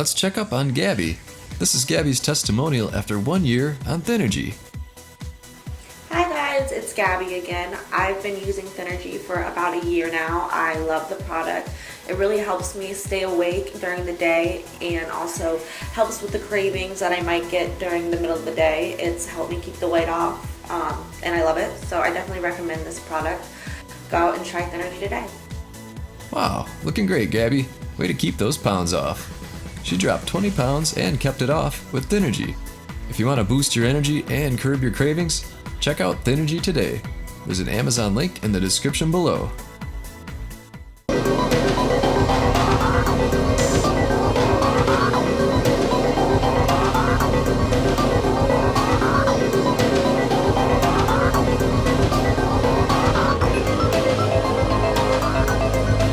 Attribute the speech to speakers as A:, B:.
A: let's check up on Gabby. This is Gabby's testimonial after 1 year on Thynergy.
B: Hi guys, it's Gabby again. I've been using Thynergy for about a year now. I love the product. It really helps me stay awake during the day and also helps with the cravings that I might get during the middle of the day. It's helped me keep the weight off and I love it. So I definitely recommend this product. Go out and try Thynergy today.
A: Wow, looking great, Gabby. Way to keep those pounds off. She dropped 20 pounds and kept it off with Thynergy. If you want to boost your energy and curb your cravings, check out Thynergy today. There's an Amazon link in the description below.